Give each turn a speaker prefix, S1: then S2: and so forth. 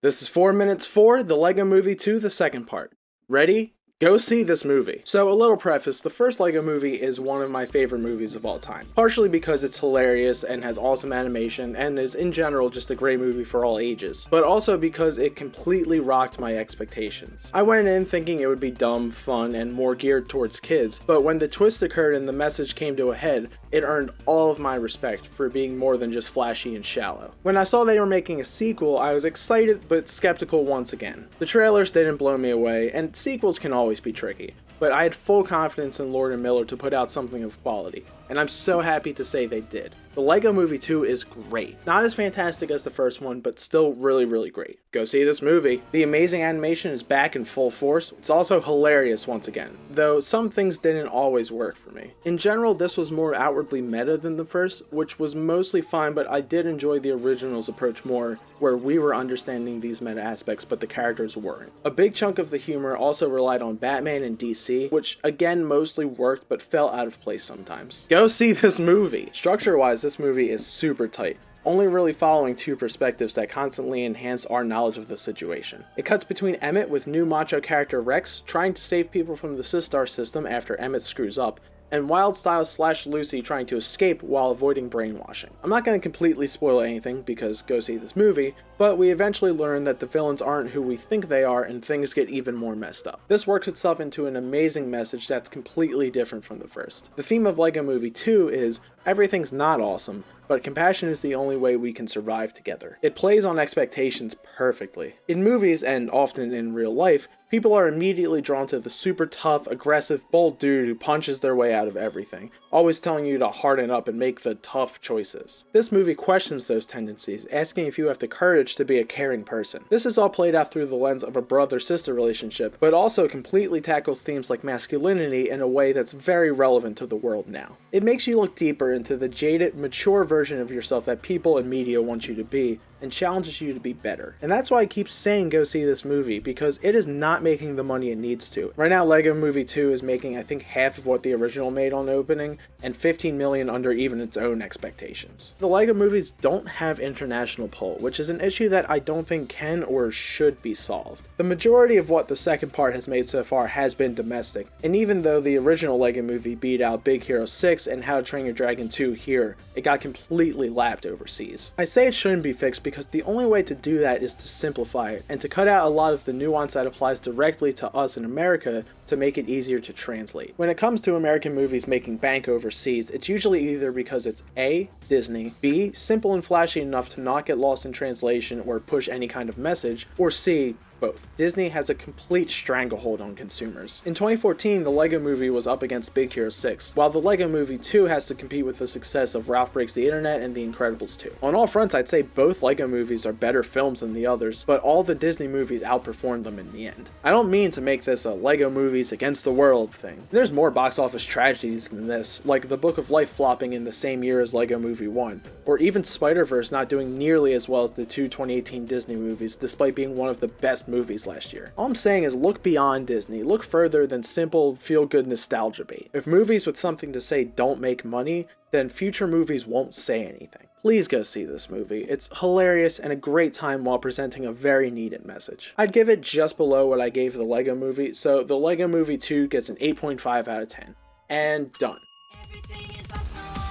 S1: This is 4 minutes for The Lego Movie 2, the second part. Ready? Go see this movie. So a little preface, the first Lego Movie is one of my favorite movies of all time. Partially because it's hilarious and has awesome animation and is in general just a great movie for all ages, but also because it completely rocked my expectations. I went in thinking it would be dumb, fun, and more geared towards kids, but when the twist occurred and the message came to a head, it earned all of my respect for being more than just flashy and shallow. When I saw they were making a sequel, I was excited but skeptical once again. The trailers didn't blow me away, and sequels can always be tricky, but I had full confidence in Lord and Miller to put out something of quality, and I'm so happy to say they did. The Lego Movie 2 is great. Not as fantastic as the first one, but still really great. Go see this movie. The amazing animation is back in full force. It's also hilarious once again, though some things didn't always work for me. In general, this was more outwardly meta than the first, which was mostly fine, but I did enjoy the original's approach more, where we were understanding these meta aspects, but the characters weren't. A big chunk of the humor also relied on Batman and DC, which again mostly worked, but fell out of place sometimes. Go see this movie! Structure-wise, this movie is super tight, only really following two perspectives that constantly enhance our knowledge of the situation. It cuts between Emmett with new macho character Rex trying to save people from the Sistar system after Emmett screws up, and Wildstyle / Lucy trying to escape while avoiding brainwashing. I'm not going to completely spoil anything because go see this movie, but we eventually learn that the villains aren't who we think they are and things get even more messed up. This works itself into an amazing message that's completely different from the first. The theme of Lego Movie 2 is everything's not awesome, but compassion is the only way we can survive together. It plays on expectations perfectly. In movies, and often in real life, people are immediately drawn to the super tough, aggressive, bold dude who punches their way out of everything, always telling you to harden up and make the tough choices. This movie questions those tendencies, asking if you have the courage to be a caring person. This is all played out through the lens of a brother-sister relationship, but also completely tackles themes like masculinity in a way that's very relevant to the world now. It makes you look deeper into the jaded, mature version of yourself that people and media want you to be, and challenges you to be better. And that's why I keep saying go see this movie, because it is not making the money it needs to. Right now, Lego Movie 2 is making I think half of what the original made on opening, and 15 million under even its own expectations. The Lego movies don't have international pull, which is an issue that I don't think can or should be solved. The majority of what the second part has made so far has been domestic, and even though the original Lego movie beat out Big Hero 6 and How to Train Your Dragon 2 here, it got completely lapped overseas. I say it shouldn't be fixed because the only way to do that is to simplify it, and to cut out a lot of the nuance that applies directly to us in America to make it easier to translate. When it comes to American movies making bank overseas, it's usually either because it's A, Disney, B, simple and flashy enough to not get lost in translation or push any kind of message, or C, both. Disney has a complete stranglehold on consumers. In 2014, the Lego Movie was up against Big Hero 6, while the Lego Movie 2 has to compete with the success of Ralph Breaks the Internet and The Incredibles 2. On all fronts, I'd say both Lego movies are better films than the others, but all the Disney movies outperformed them in the end. I don't mean to make this a Lego movies against the world thing. There's more box office tragedies than this, like The Book of Life flopping in the same year as Lego Movie 1, or even Spider-Verse not doing nearly as well as the two 2018 Disney movies, despite being one of the best movies last year. All I'm saying is look beyond Disney, look further than simple feel-good nostalgia bait. If movies with something to say don't make money, then future movies won't say anything. Please go see this movie. It's hilarious and a great time while presenting a very needed message. I'd give it just below what I gave the Lego Movie, so the Lego Movie 2 gets an 8.5 out of 10. And done. Everything is awesome.